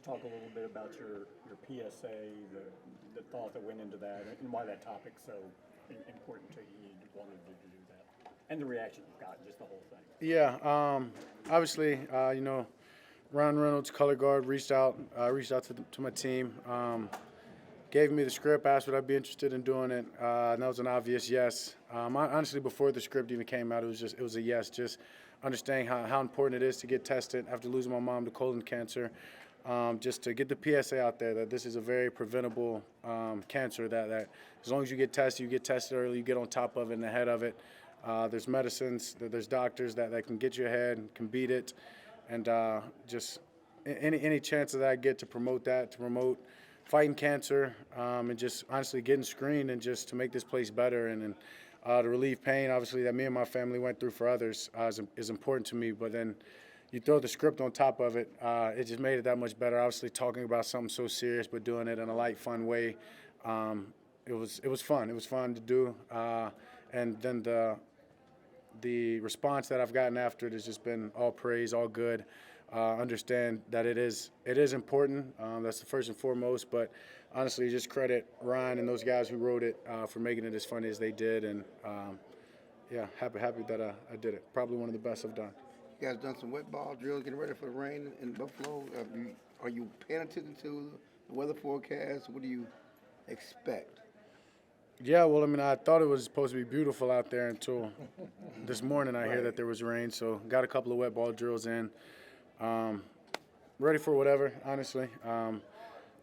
talk a little bit about your PSA, the thought that went into that, and why that topic's so important to you? You wanted to do that, and the reaction you've got, just the whole thing. Yeah, obviously, Ron Reynolds, color guard, reached out to my team, gave me the script, asked would I be interested in doing it, and that was an obvious yes. Honestly, before the script even came out, it was a yes. Just understanding how important it is to get tested after losing my mom to colon cancer. Just to get the PSA out there that this is a very preventable cancer, that as long as you get tested early, you get on top of it and ahead of it. There's medicines, there's doctors that can get you ahead, can beat it, and just any chance that I get to promote fighting cancer, and just honestly getting screened and just to make this place better and to relieve pain, obviously, that me and my family went through for others is important to me. But then you throw the script on top of it, it just made it that much better. Obviously, talking about something so serious but doing it in a light, fun way, it was fun. It was fun to do, and then the response that I've gotten after it has just been all praise, all good. Understand that it is important. That's the first and foremost. But honestly, just credit Ryan and those guys who wrote it for making it as funny as they did. And yeah, happy that I did it. Probably one of the best I've done. You guys done some wet ball drills, getting ready for the rain in Buffalo. Are you paying attention to the weather forecast? What do you expect? Yeah, well, I mean, I thought it was supposed to be beautiful out there until this morning. I hear that there was rain, so got a couple of wet ball drills in. Ready for whatever, honestly. I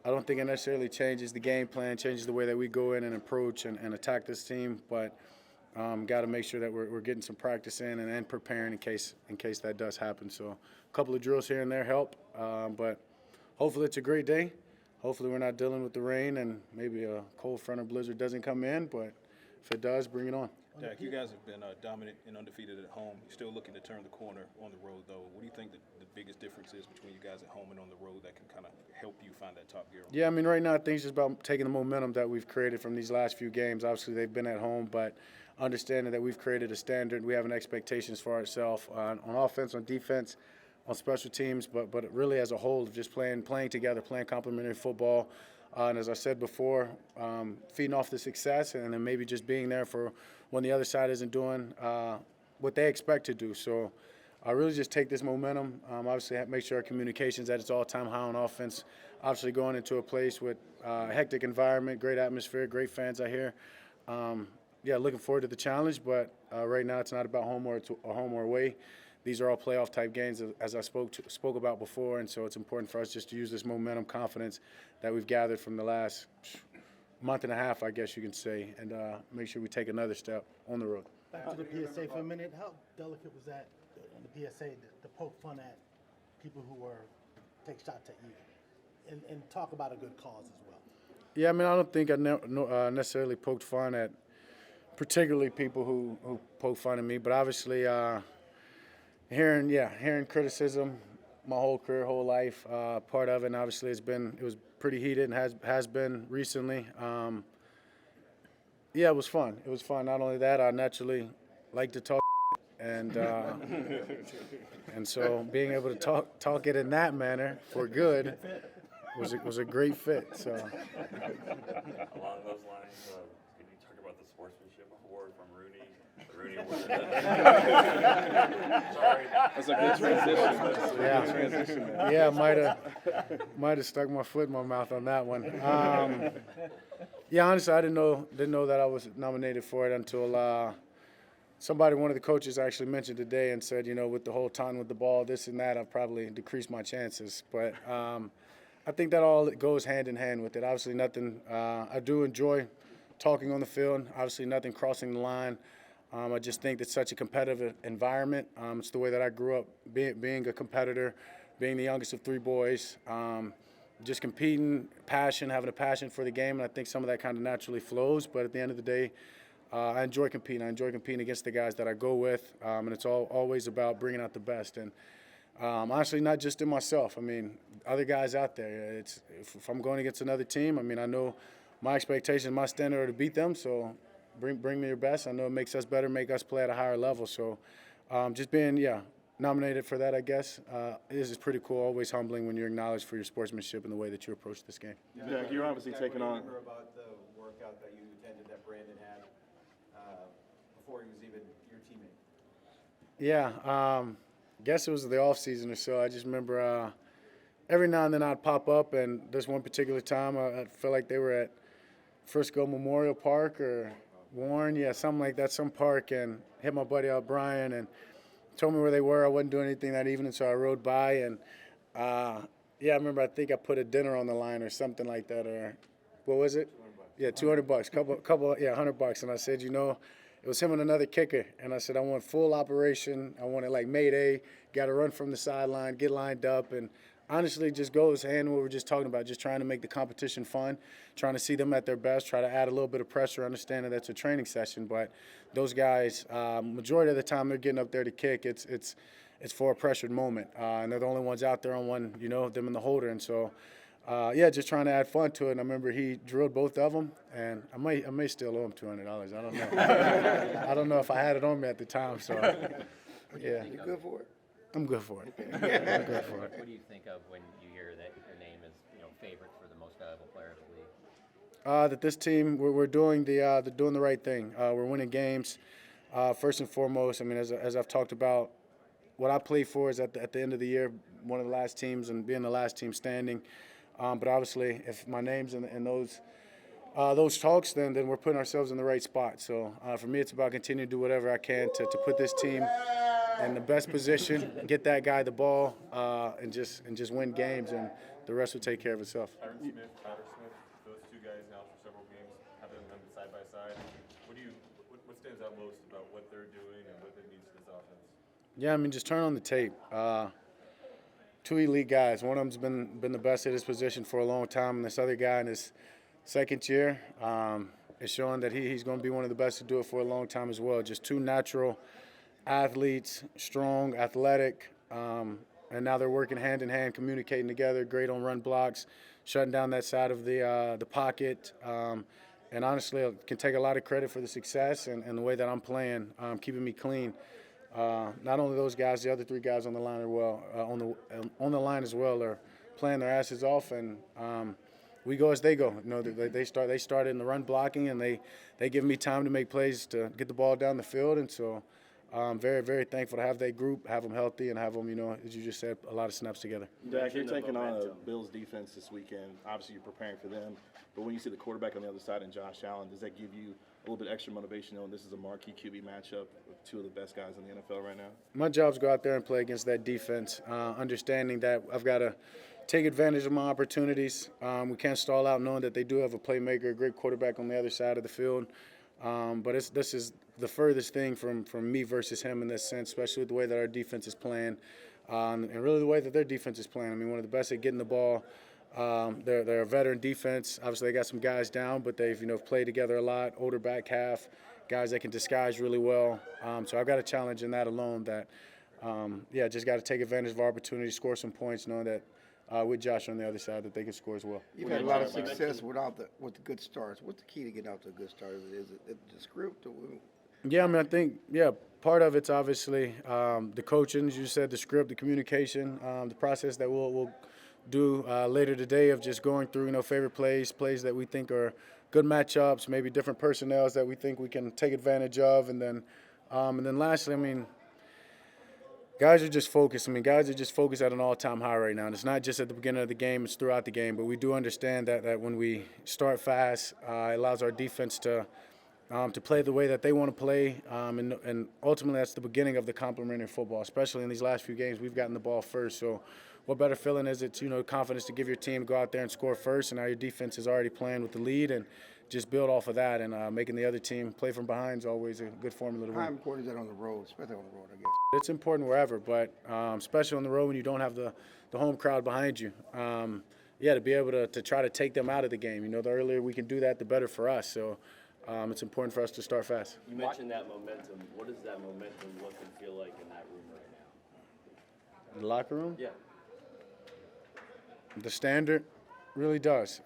don't think it necessarily changes the game plan, changes the way that we go in and approach and attack this team, but got to make sure that we're getting some practice in and preparing in case that does happen. So a couple of drills here and there help, but hopefully it's a great day. Hopefully we're not dealing with the rain and maybe a cold front or blizzard doesn't come in, but if it does, bring it on. Dak, you guys have been dominant and undefeated at home. You're still looking to turn the corner on the road, though. What do you think the biggest difference is between you guys at home and on the road that can kind of help you find that top gear? Yeah, I mean, right now I think it's just about taking the momentum that we've created from these last few games. Obviously, they've been at home, but understanding that we've created a standard, we have an expectations for ourselves on offense, on defense, on special teams, but really as a whole, just playing together, playing complementary football. And as I said before, feeding off the success and then maybe just being there for when the other side isn't doing what they expect to do. So I really just take this momentum, obviously make sure our communication's at its all-time high on offense. Obviously going into a place with a hectic environment, great atmosphere, great fans I hear. Yeah, looking forward to the challenge, but right now it's not about home or away. These are all playoff-type games, as I spoke about before, and so it's important for us just to use this momentum, confidence that we've gathered from the last month and a half, I guess you can say, and make sure we take another step on the road. Back to the PSA for a minute. How delicate was that on the PSA to poke fun at people who take shots at you, and talk about a good cause as well? Yeah, I mean, I don't think I necessarily poked fun at particularly people who poke fun at me, but obviously. Hearing criticism my whole career, whole life, part of it, and obviously it was pretty heated and has been recently. Yeah, it was fun. It was fun. Not only that, I naturally like to talk, and so being able to talk it in that manner for good was a great fit. So. Along those lines, could you talk about the Sportsmanship Award from Rooney? The Rooney Award. Sorry. That's a good transition. Yeah. Good transition. Yeah, might have stuck my foot in my mouth on that one. Yeah, honestly, I didn't know that I was nominated for it until one of the coaches actually mentioned today and said, with the whole time with the ball, this and that, I've probably decreased my chances. But I think that all goes hand in hand with it. Obviously, nothing. I do enjoy talking on the field. Obviously, nothing crossing the line. I just think it's such a competitive environment. It's the way that I grew up, being a competitor, being the youngest of three boys, just competing, having a passion for the game, and I think some of that kind of naturally flows. But at the end of the day, I enjoy competing. I enjoy competing against the guys that I go with, and it's always about bringing out the best. And honestly, not just in myself. I mean, other guys out there. If I'm going against another team, I mean, I know my expectations, my standard are to beat them. So. Bring me your best. I know it makes us better, make us play at a higher level. So just being, nominated for that, I guess. Is pretty cool. Always humbling when you're acknowledged for your sportsmanship and the way that you approach this game. Dak, you're obviously taking on. Remember about the workout that you attended that Brandon had before he was even your teammate? Yeah, guess it was the off season or so. I just remember every now and then I'd pop up, and this one particular time I felt like they were at Frisco Memorial Park or Warren, yeah, something like that, some park, and hit my buddy out Brian and told me where they were. I wasn't doing anything that evening, so I rode by, and yeah, I remember I think I put a dinner on the line or something like that, or what was it? Yeah, $200, couple, yeah, $100, and I said, you know, it was him and another kicker, and I said I want full operation. I want it like Mayday, got to run from the sideline, get lined up, and honestly, just goes hand in what we were just talking about, just trying to make the competition fun, trying to see them at their best, try to add a little bit of pressure, understanding that's a training session. But those guys, majority of the time they're getting up there to kick, it's for a pressured moment. And they're the only ones out there on one, you know, them in the holder. And so, yeah, just trying to add fun to it. And I remember he drilled both of them, and I may still owe him $200. I don't know. I don't know if I had it on me at the time. So, yeah. You good for it? I'm good for it. I'm good for it. What do you think of when you hear that your name is, favorite for the most valuable player of the league? That this team, we're doing the right thing. We're winning games. First and foremost, I mean, as I've talked about, what I play for is at the end of the year, one of the last teams and being the last team standing. But obviously, if my name's in those talks, then we're putting ourselves in the right spot. So for me, it's about continuing to do whatever I can to put this team in the best position, get that guy the ball, and just win games, and the rest will take care of itself. Tyron Smith, Tyler Smith, those two guys now for several games, having them side by side. What stands out most about what they're doing and what it means to this offense? Yeah, I mean, just turn on the tape. Two elite guys. One of them's been the best at his position for a long time, and this other guy in his second year is showing that he's going to be one of the best to do it for a long time as well. Just two natural athletes, strong, athletic, and now they're working hand in hand, communicating together, great on run blocks, shutting down that side of the pocket. And honestly, I can take a lot of credit for the success and the way that I'm playing, keeping me clean. Not only those guys, the other three guys on the line on the line as well are playing their asses off, and we go as they go. You know, they started in the run blocking, and they give me time to make plays to get the ball down the field, and so I'm very, very thankful to have that group, have them healthy, and have them, you know, as you just said, a lot of snaps together. Dak, you're taking on a Bills defense this weekend. Obviously, you're preparing for them. But when you see the quarterback on the other side and Josh Allen, does that give you a little bit extra motivation knowing this is a marquee QB matchup with two of the best guys in the NFL right now? My job is to go out there and play against that defense, understanding that I've got to take advantage of my opportunities. We can't stall out knowing that they do have a playmaker, a great quarterback on the other side of the field. But this is the furthest thing from me versus him in this sense, especially with the way that our defense is playing, and really the way that their defense is playing. I mean, one of the best at getting the ball. They're a veteran defense. Obviously, they got some guys down, but they've played together a lot. Older back half, guys that can disguise really well. So I've got a challenge in that alone. That just got to take advantage of our opportunity, score some points, knowing that with Josh on the other side that they can score as well. You've had a lot of success with the good starts. What's the key to getting out to a good start? Is it the script? Or Yeah, I mean, I think, part of it's obviously the coaching, as you said, the script, the communication, the process that we'll do later today of just going through, favorite plays that we think are good matchups, maybe different personnels that we think we can take advantage of, and then lastly, I mean, guys are just focused. I mean, guys are just focused at an all-time high right now, and it's not just at the beginning of the game; it's throughout the game. But we do understand that when we start fast, it allows our defense to play the way that they want to play, and ultimately that's the beginning of the complementary football. Especially in these last few games, we've gotten the ball first, so. What better feeling is it, confidence to give your team, go out there and score first, and now your defense is already playing with the lead, and just build off of that, and making the other team play from behind is always a good formula to win. how important is that on the road, especially on the road, I guess? It's important wherever, but especially on the road when you don't have the home crowd behind you. To be able to try to take them out of the game. The earlier we can do that, the better for us. So it's important for us to start fast. You mentioned that momentum. What does that momentum look and feel like in that room right now? The locker room? Yeah. The standard really does.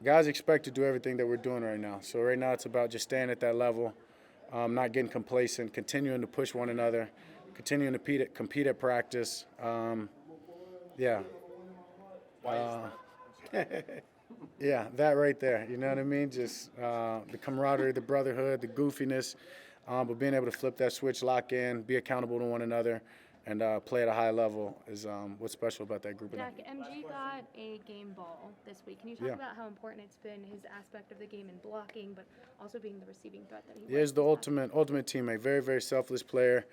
Guys expect to do everything that we're doing right now. So right now it's about just staying at that level, not getting complacent, continuing to push one another, continuing to compete at practice. Yeah. Yeah, that right there. You know what I mean? Just the camaraderie, the brotherhood, the goofiness, but being able to flip that switch, lock in, be accountable to one another, and play at a high level is what's special about that group. Dak, MG got a game ball this week. Can you talk Yeah. about how important it's been, his aspect of the game in blocking, but also being the receiving threat that he Yeah, he's was the this past ultimate teammate. Very, very selfless player.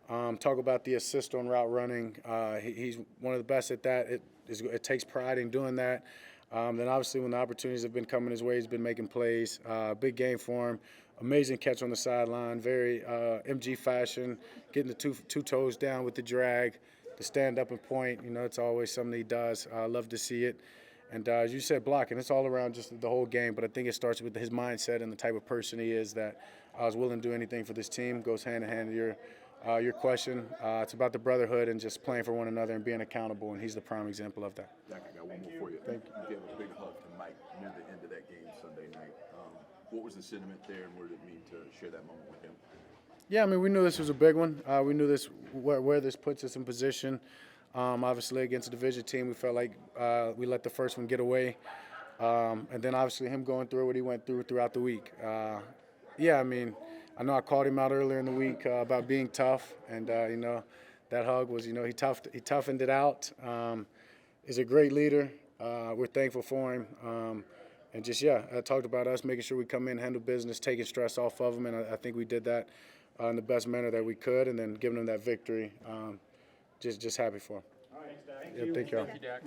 Talk about the assist on route running. He's one of the best at that. It takes pride in doing that. Then obviously when the opportunities have been coming his way, he's been making plays. Big game for him. Amazing catch on the sideline. Very MG fashion, getting the two toes down with the drag, the stand up and point. You know, it's always something he does. I love to see it. And as you said, blocking. It's all around just the whole game. But I think it starts with his mindset and the type of person he is, that I was willing to do anything for this team. Goes hand in hand with your question. It's about the brotherhood and just playing for one another and being accountable, and he's the prime example of that. Dak, I got one more for you. Thank you. You gave a big hug to Mike near the end of that game Sunday night. What was the sentiment there, and what did it mean to share that moment with him? Yeah, I mean, we knew this was a big one. We knew this where this puts us in position. Obviously, against a division team, we felt like we let the first one get away. And then obviously him going through what he went through throughout the week. Yeah, I mean, I know I called him out earlier in the week about being tough, and you know, that hug was, you know, he toughened it out. He's a great leader. We're thankful for him. And just, yeah, I talked about us making sure we come in, handle business, taking stress off of him, and I think we did that in the best manner that we could, and then giving him that victory. Just happy for him. All right, thanks, Dak. Yeah, thank y'all. Thank you, Dak.